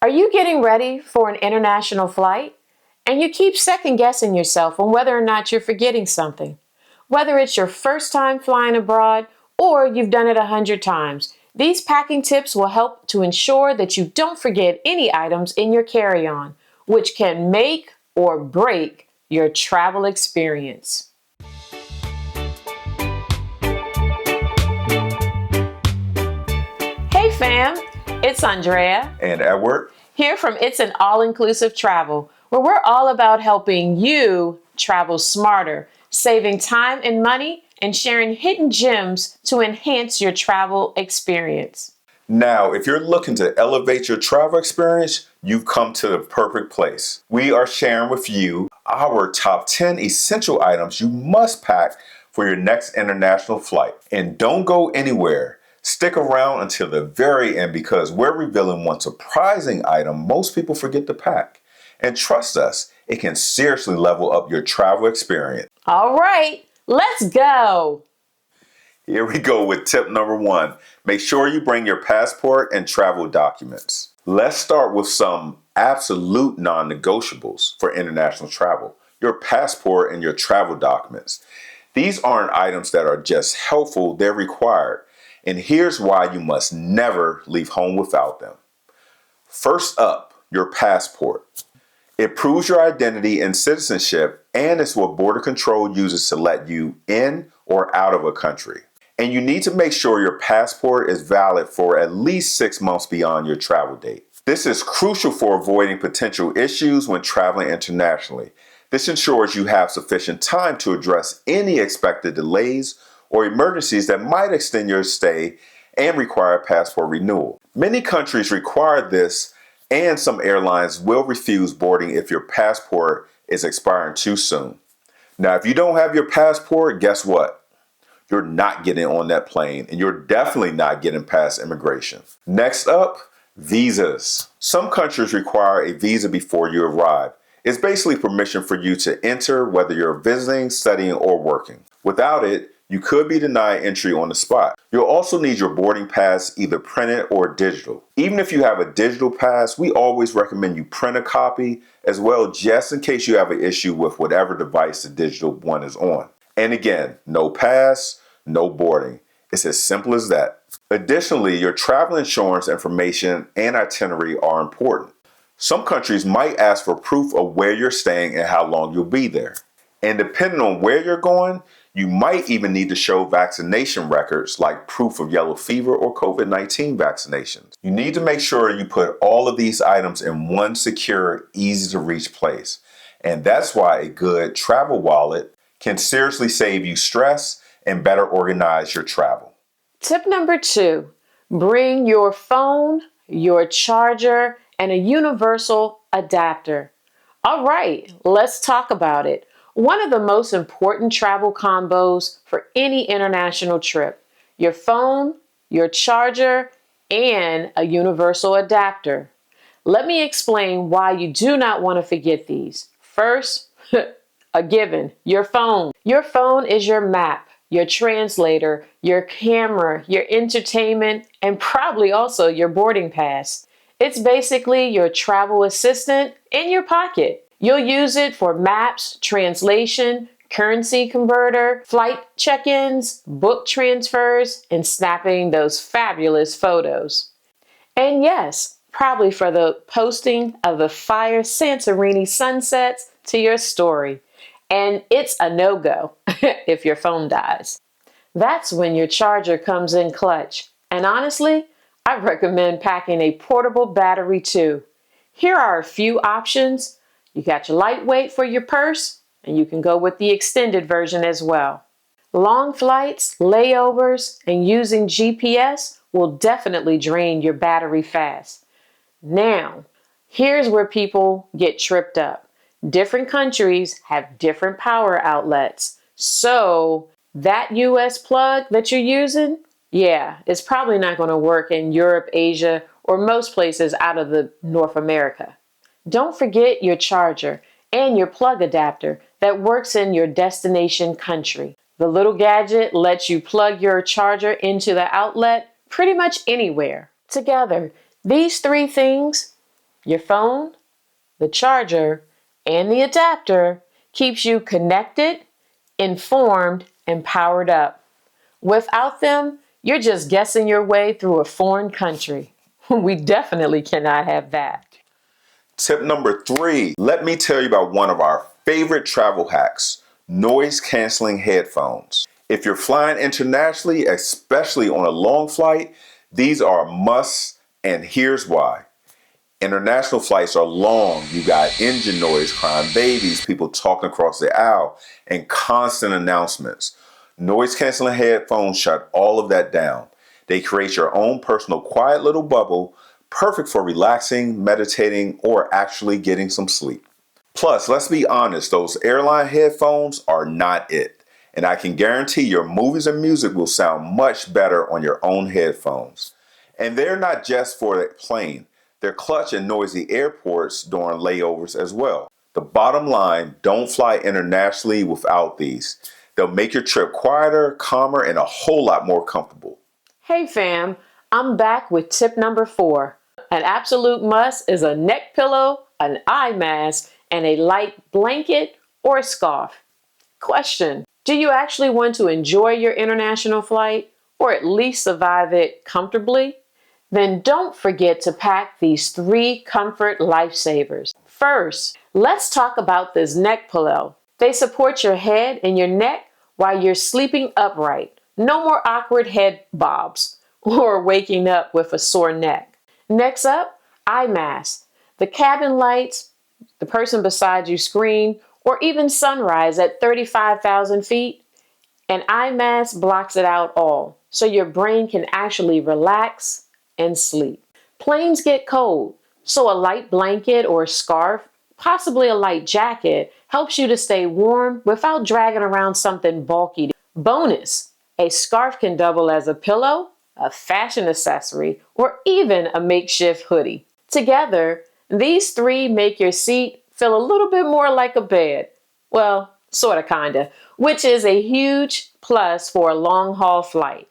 Are you getting ready for an international flight? And you keep second guessing yourself on whether or not you're forgetting something. Whether it's your first time flying abroad or you've done it 100 times, these packing tips will help to ensure that you don't forget any items in your carry-on, which can make or break your travel experience. Hey fam, it's Andrea and Edward here from It's an All-Inclusive Travel, where we're all about helping you travel smarter, saving time and money, and sharing hidden gems to enhance your travel experience. Now, if you're looking to elevate your travel experience, you've come to the perfect place. We are sharing with you our top 10 essential items you must pack for your next international flight. And don't go anywhere. Stick around until the very end because we're revealing one surprising item most people forget to pack. And trust us, it can seriously level up your travel experience. All right, let's go. Here we go with tip number 1. Make sure you bring your passport and travel documents. Let's start with some absolute non-negotiables for international travel. Your passport and your travel documents. These aren't items that are just helpful, they're required. And here's why you must never leave home without them. First up, your passport. It proves your identity and citizenship, and it's what border control uses to let you in or out of a country. And you need to make sure your passport is valid for at least 6 months beyond your travel date. This is crucial for avoiding potential issues when traveling internationally. This ensures you have sufficient time to address any expected delays or emergencies that might extend your stay and require passport renewal. Many countries require this, and some airlines will refuse boarding if your passport is expiring too soon. Now, if you don't have your passport, guess what? You're not getting on that plane, and you're definitely not getting past immigration. Next up, visas. Some countries require a visa before you arrive. It's basically permission for you to enter whether you're visiting, studying, or working. Without it, you could be denied entry on the spot. You'll also need your boarding pass either printed or digital. Even if you have a digital pass, we always recommend you print a copy as well, just in case you have an issue with whatever device the digital one is on. And again, no pass, no boarding. It's as simple as that. Additionally, your travel insurance information and itinerary are important. Some countries might ask for proof of where you're staying and how long you'll be there. And depending on where you're going, you might even need to show vaccination records like proof of yellow fever or COVID-19 vaccinations. You need to make sure you put all of these items in one secure, easy to reach place. And that's why a good travel wallet can seriously save you stress and better organize your travel. Tip number 2, bring your phone, your charger, and a universal adapter. All right, let's talk about it. One of the most important travel combos for any international trip: your phone, your charger, and a universal adapter. Let me explain why you do not want to forget these. First, a given, your phone. Your phone is your map, your translator, your camera, your entertainment, and probably also your boarding pass. It's basically your travel assistant in your pocket. You'll use it for maps, translation, currency converter, flight check-ins, book transfers, and snapping those fabulous photos. And yes, probably for the posting of the fire Santorini sunsets to your story. And it's a no-go if your phone dies. That's when your charger comes in clutch. And honestly, I recommend packing a portable battery too. Here are a few options. You got your lightweight for your purse, and you can go with the extended version as well. Long flights, layovers, and using GPS will definitely drain your battery fast. Now, here's where people get tripped up. Different countries have different power outlets. So that US plug that you're using, it's probably not going to work in Europe, Asia, or most places out of the North America. Don't forget your charger and your plug adapter that works in your destination country. The little gadget lets you plug your charger into the outlet pretty much anywhere. Together, these 3 things Your phone, the charger, and the adapter keeps you connected, informed, and powered up. Without them, you're just guessing your way through a foreign country. We definitely cannot have that. Tip number 3, let me tell you about one of our favorite travel hacks, noise canceling headphones. If you're flying internationally, especially on a long flight, these are a must, and here's why. International flights are long. You got engine noise, crying babies, people talking across the aisle, and constant announcements. Noise canceling headphones shut all of that down. They create your own personal quiet little bubble, perfect for relaxing, meditating, or actually getting some sleep. Plus, let's be honest, those airline headphones are not it. And I can guarantee your movies and music will sound much better on your own headphones. And they're not just for the plane, they're clutch in noisy airports during layovers as well. The bottom line, don't fly internationally without these. They'll make your trip quieter, calmer, and a whole lot more comfortable. Hey fam, I'm back with tip number 4. An absolute must is a neck pillow, an eye mask, and a light blanket or a scarf. Question: do you actually want to enjoy your international flight or at least survive it comfortably? Then don't forget to pack these 3 comfort lifesavers. First, let's talk about this neck pillow. They support your head and your neck while you're sleeping upright. No more awkward head bobs or waking up with a sore neck. Next up, eye mask. The cabin lights, the person beside you scream, or even sunrise at 35,000 feet, an eye mask blocks it out all, so your brain can actually relax and sleep. Planes get cold, so a light blanket or scarf, possibly a light jacket, helps you to stay warm without dragging around something bulky. Bonus, a scarf can double as a pillow, a fashion accessory, or even a makeshift hoodie. Together, these 3 make your seat feel a little bit more like a bed. Well, sorta kinda, which is a huge plus for a long haul flight.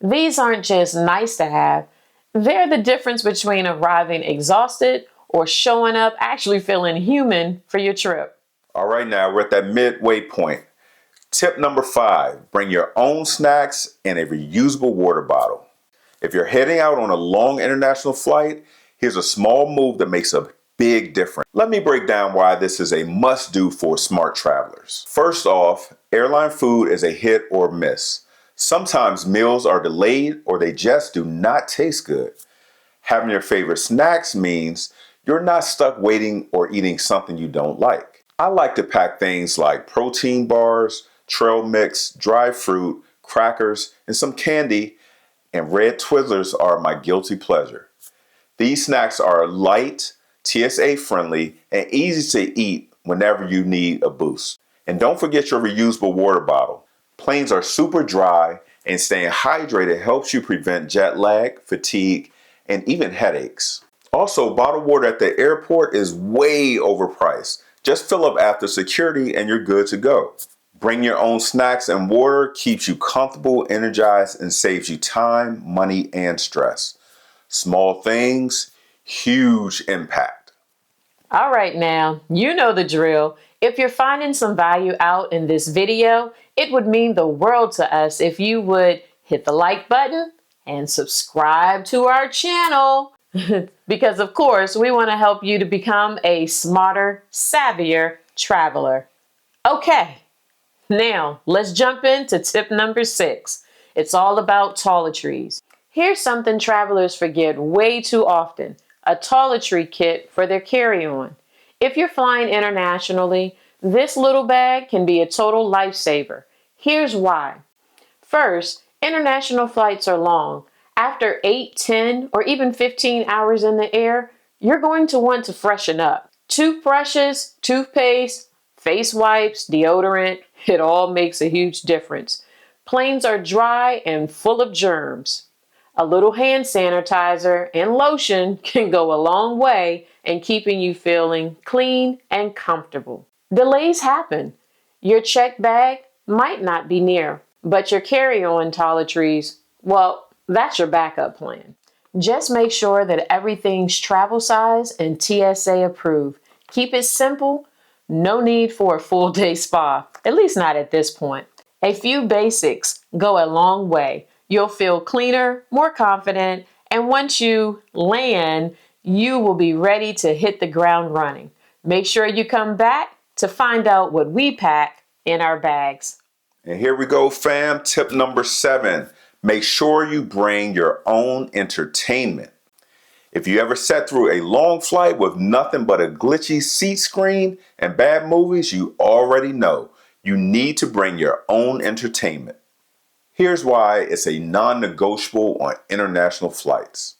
These aren't just nice to have, they're the difference between arriving exhausted or showing up actually feeling human for your trip. All right, now we're at that midway point. Tip number 5, bring your own snacks and a reusable water bottle. If you're heading out on a long international flight, here's a small move that makes a big difference. Let me break down why this is a must-do for smart travelers. First off, airline food is a hit or miss. Sometimes meals are delayed or they just do not taste good. Having your favorite snacks means you're not stuck waiting or eating something you don't like. I like to pack things like protein bars, trail mix, dry fruit, crackers, and some candy, and red Twizzlers are my guilty pleasure. These snacks are light, TSA friendly, and easy to eat whenever you need a boost. And don't forget your reusable water bottle. Planes are super dry, and staying hydrated helps you prevent jet lag, fatigue, and even headaches. Also, bottled water at the airport is way overpriced. Just fill up after security and you're good to go. Bring your own snacks and water keeps you comfortable, energized, and saves you time, money, and stress. Small things, huge impact. All right now, you know the drill. If you're finding some value out in this video, it would mean the world to us if you would hit the like button and subscribe to our channel. Because of course, we want to help you to become a smarter, savvier traveler. Okay, now let's jump into tip number 6. It's all about toiletries. Here's something travelers forget way too often: a toiletry kit for their carry-on. If you're flying internationally, this little bag can be a total lifesaver. Here's why. First, international flights are long. After 8, 10, or even 15 hours in the air, you're going to want to freshen up. Toothbrushes, toothpaste, face wipes, deodorant, it all makes a huge difference. Planes are dry and full of germs. A little hand sanitizer and lotion can go a long way in keeping you feeling clean and comfortable. Delays happen. Your checked bag might not be near, but your carry-on toiletries, well, that's your backup plan. Just make sure that everything's travel size and TSA approved. Keep it simple. No need for a full day spa, at least not at this point. A few basics go a long way. You'll feel cleaner, more confident, and once you land, you will be ready to hit the ground running. Make sure you come back to find out what we pack in our bags. And here we go, fam. Tip number 7. Make sure you bring your own entertainment. If you ever sat through a long flight with nothing but a glitchy seat screen and bad movies, you already know you need to bring your own entertainment. Here's why it's a non-negotiable on international flights.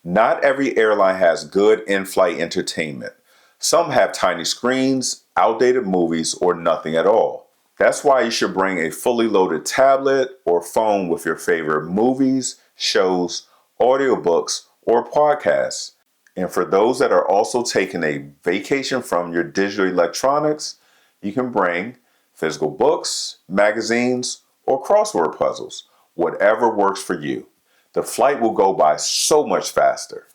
Not every airline has good in-flight entertainment. Some have tiny screens, outdated movies, or nothing at all. That's why you should bring a fully loaded tablet or phone with your favorite movies, shows, audiobooks, or podcasts. And for those that are also taking a vacation from your digital electronics, you can bring physical books, magazines, or crossword puzzles, whatever works for you. The flight will go by so much faster.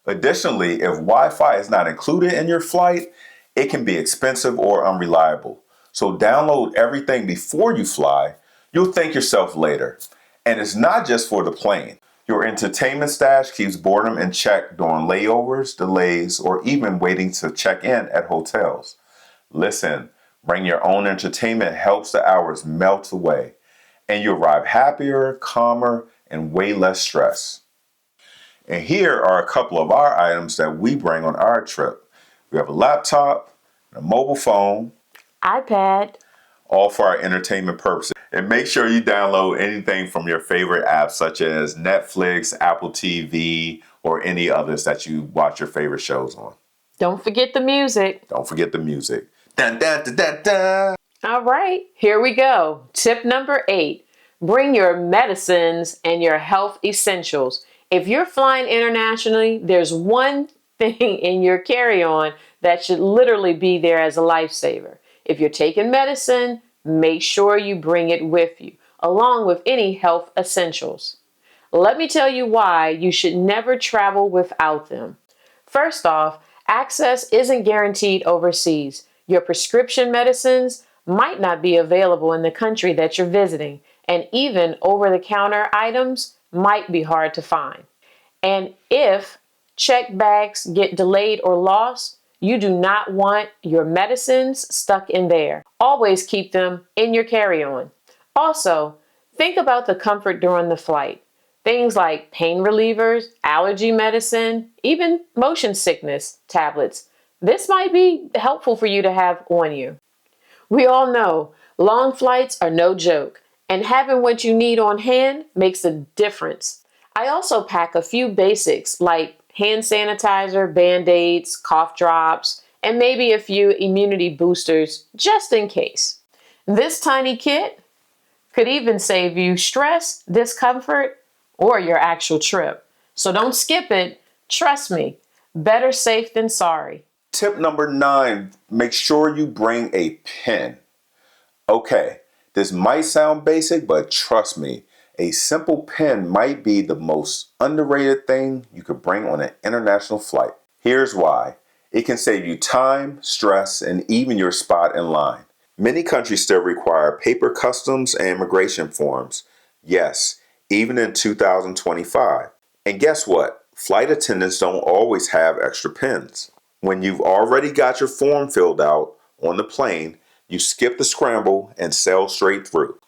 Additionally, if Wi-Fi is not included in your flight, it can be expensive or unreliable. So download everything before you fly. You'll thank yourself later. And it's not just for the plane. Your entertainment stash keeps boredom in check during layovers, delays, or even waiting to check in at hotels. Listen, bring your own entertainment helps the hours melt away, and you arrive happier, calmer, and way less stress. And here are a couple of our items that we bring on our trip. We have a laptop, a mobile phone, iPad. all for our entertainment purposes. And make sure you download anything from your favorite apps such as Netflix, Apple TV, or any others that you watch your favorite shows on. Don't forget the music. Don't forget the music. Dun, dun, dun, dun, dun. All right, here we go. Tip number 8, bring your medicines and your health essentials. If you're flying internationally, there's one thing in your carry-on that should literally be there as a lifesaver. If you're taking medicine, make sure you bring it with you, along with any health essentials. Let me tell you why you should never travel without them. First off, access isn't guaranteed overseas. Your prescription medicines might not be available in the country that you're visiting, and even over-the-counter items might be hard to find. And if checked bags get delayed or lost, you do not want your medicines stuck in there. Always keep them in your carry-on. Also, think about the comfort during the flight. Things like pain relievers, allergy medicine, even motion sickness tablets. This might be helpful for you to have on you. We all know long flights are no joke, and having what you need on hand makes a difference. I also pack a few basics like hand sanitizer, band-aids, cough drops, and maybe a few immunity boosters just in case. This tiny kit could even save you stress, discomfort, or your actual trip. So don't skip it. Trust me, better safe than sorry. Tip number 9, make sure you bring a pen. Okay, this might sound basic, but trust me, a simple pen might be the most underrated thing you could bring on an international flight. Here's why. It can save you time, stress, and even your spot in line. Many countries still require paper customs and immigration forms. Yes, even in 2025. And guess what? Flight attendants don't always have extra pens. When you've already got your form filled out on the plane, you skip the scramble and sail straight through.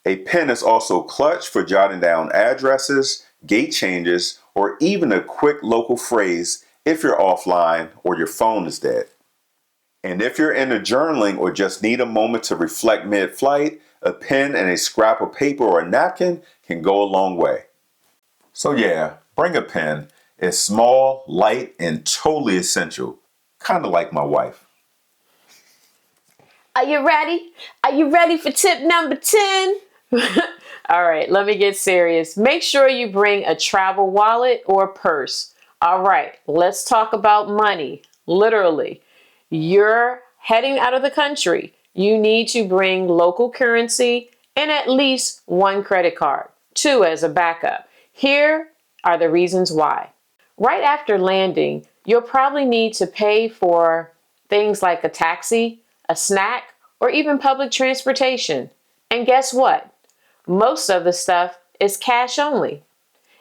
A pen is also clutch for jotting down addresses, gate changes, or even a quick local phrase if you're offline or your phone is dead. And if you're into journaling or just need a moment to reflect mid-flight, a pen and a scrap of paper or a napkin can go a long way. So yeah, bring a pen. It's small, light, and totally essential. Kind of like my wife. Are you ready? Are you ready for tip number 10? All right, let me get serious. Make sure you bring a travel wallet or purse. All right, let's talk about money. Literally, you're heading out of the country. You need to bring local currency and at least one credit card, two as a backup. Here are the reasons why. Right after landing, you'll probably need to pay for things like a taxi, a snack, or even public transportation. And guess what? Most of the stuff is cash only.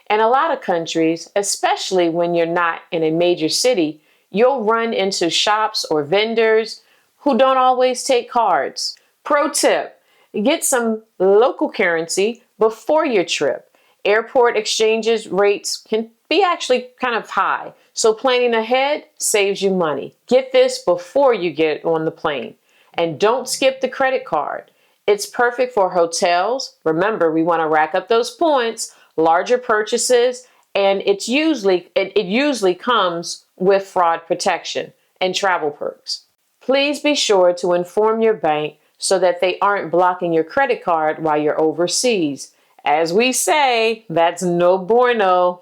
In a lot of countries, especially when you're not in a major city, you'll run into shops or vendors who don't always take cards. Pro tip, get some local currency before your trip. Airport exchanges rates can be actually kind of high, so planning ahead saves you money. Get this before you get on the plane. And don't skip the credit card. It's perfect for hotels. Remember, we want to rack up those points, larger purchases, and it usually comes with fraud protection and travel perks. Please be sure to inform your bank so that they aren't blocking your credit card while you're overseas. As we say, that's no bueno.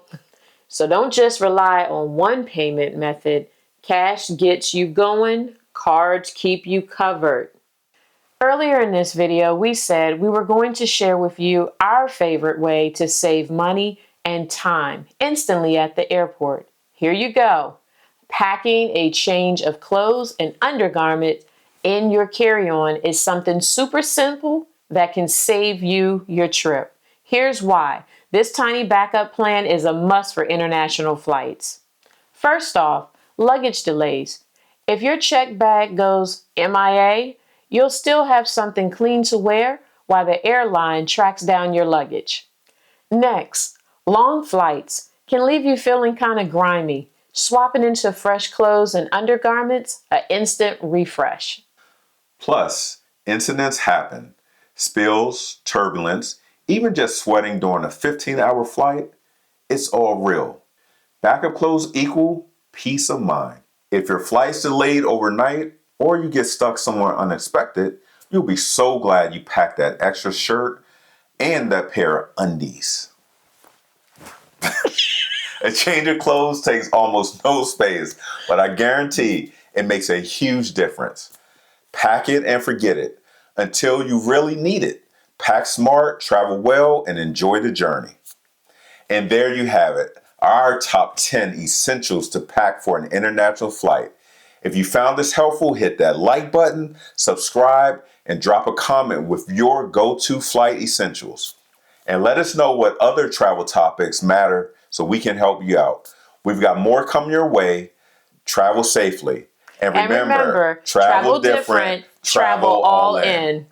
So don't just rely on one payment method. Cash gets you going, cards keep you covered. Earlier in this video, we said we were going to share with you our favorite way to save money and time instantly at the airport. Here you go. Packing a change of clothes and undergarments in your carry-on is something super simple that can save you your trip. Here's why. This tiny backup plan is a must for international flights. First off, luggage delays. If your checked bag goes MIA, you'll still have something clean to wear while the airline tracks down your luggage. Next, long flights can leave you feeling kind of grimy. Swapping into fresh clothes and undergarments, an instant refresh. Plus, incidents happen. Spills, turbulence, even just sweating during a 15-hour flight, it's all real. Backup clothes equal peace of mind. If your flight's delayed overnight or you get stuck somewhere unexpected, you'll be so glad you packed that extra shirt and that pair of undies. A change of clothes takes almost no space, but I guarantee it makes a huge difference. Pack it and forget it until you really need it. Pack smart, travel well, and enjoy the journey. And there you have it, our top 10 essentials to pack for an international flight. If you found this helpful, hit that like button, subscribe, and drop a comment with your go-to flight essentials. And let us know what other travel topics matter so we can help you out. We've got more coming your way. Travel safely. And remember, travel different, travel all in.